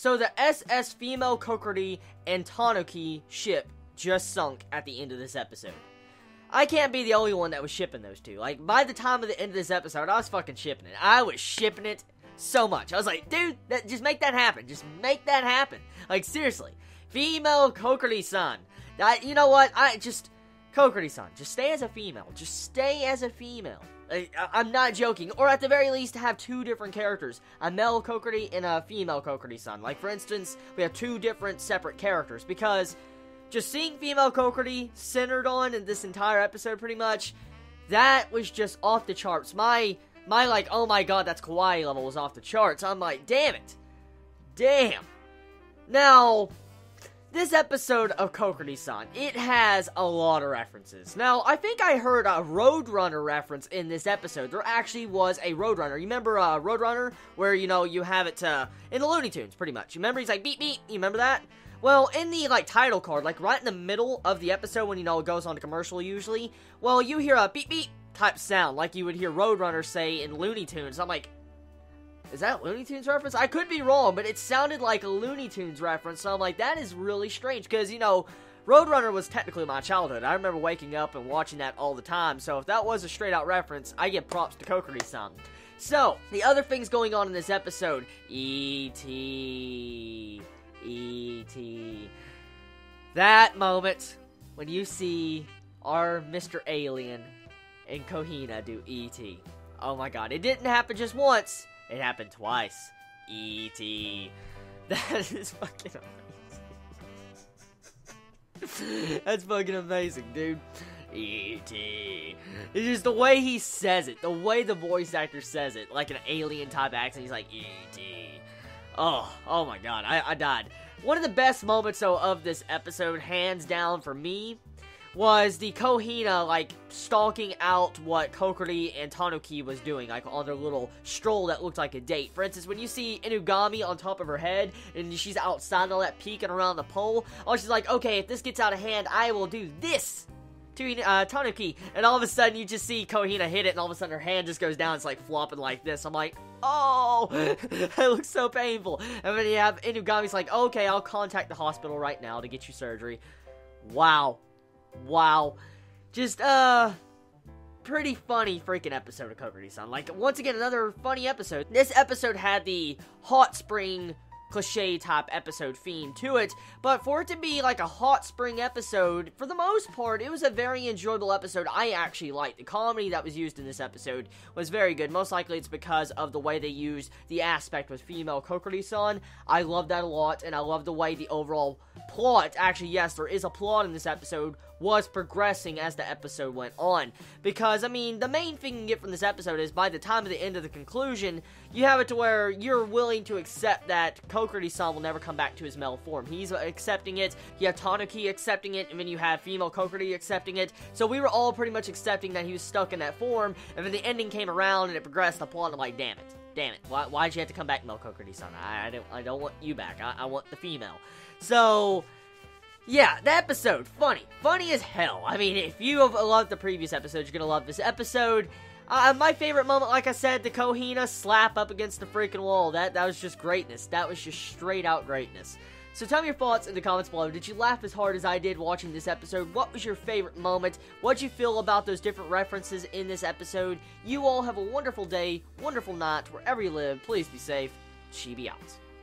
So the SS female Kokkuri and Tanuki ship just sunk at the end of this episode. I can't be the only one that was shipping those two. Like, by the time of the end of this episode, I was fucking shipping it. I was shipping it so much. I was like, dude, just make that happen. Just make that happen. Like, seriously. Female Kokkuri-san. You know what? Kokkuri-san, just stay as a female. Just stay as a female. I'm not joking. Or at the very least, have two different characters. A male Kokkuri and a female Kokkuri-san. Like, for instance, we have two different separate characters. Because just seeing female Kokkuri centered on in this entire episode, pretty much, that was just off the charts. My like, oh my god, that's kawaii level was off the charts. I'm like, damn it. Damn. Now, this episode of Kokkuri-san, it has a lot of references. Now, I think I heard a Roadrunner reference in this episode. There actually was a Roadrunner. You remember Roadrunner? Where, you know, you have it in the Looney Tunes, pretty much. You remember he's like, beep, beep. You remember that? Well, in the, like, title card, like, right in the middle of the episode when, you know, it goes on to commercial usually, well, you hear a beep, beep type sound, like you would hear Roadrunner say in Looney Tunes. I'm like, is that a Looney Tunes reference? I could be wrong, but it sounded like a Looney Tunes reference, so I'm like, that is really strange, because, you know, Roadrunner was technically my childhood. I remember waking up and watching that all the time, so if that was a straight-out reference, I give props to Kokkuri-san. So, the other things going on in this episode, E.T., that moment when you see our Mr. Alien and Kohina do E.T. Oh my god, it didn't happen just once, it happened twice. E.T. That is fucking amazing. That's fucking amazing, dude. E.T. It's just the way he says it, the way the voice actor says it, like an alien type accent, he's like, E.T. Oh my god, I died. One of the best moments, though, of this episode, hands down for me, was the Kohina, like, stalking out what Kokkuri and Tanuki was doing, like, on their little stroll that looked like a date. For instance, when you see Inugami on top of her head, and she's outside and all that peeking around the pole, she's like, okay, if this gets out of hand, I will do this to Tanuki, and all of a sudden you just see Kohina hit it, and all of a sudden her hand just goes down, it's like flopping like this. I'm like, oh, it looks so painful. And then you have Inugami's like, okay, I'll contact the hospital right now to get you surgery. Wow. Just, pretty funny freaking episode of Kokkuri-san. Like, once again, another funny episode. This episode had the hot spring cliche type episode theme to it, but for it to be like a hot spring episode, for the most part, it was a very enjoyable episode. I actually liked the comedy that was used in this episode was very good. Most likely it's because of the way they used the aspect with female Kokkuri-san. I love that a lot, and I love the way the overall plot, actually, yes, there is a plot in this episode, was progressing as the episode went on. Because, I mean, the main thing you get from this episode is by the time of the end of the conclusion, you have it to where you're willing to accept that Kokkuri-san will never come back to his male form. He's accepting it, you have Tanuki accepting it, and then you have female Kokkuri accepting it. So we were all pretty much accepting that he was stuck in that form, and then the ending came around and it progressed the plot, and I'm like, damn it, why'd you have to come back, male Kokkuri-san? I don't want you back, I want the female. So, yeah, the episode, funny as hell. I mean, if you have loved the previous episode, you're gonna love this episode. My favorite moment, like I said, the Kohina slap up against the freaking wall. That was just greatness. That was just straight out greatness. So tell me your thoughts in the comments below. Did you laugh as hard as I did watching this episode? What was your favorite moment? What'd you feel about those different references in this episode? You all have a wonderful day, wonderful night, wherever you live. Please be safe. Chibi out.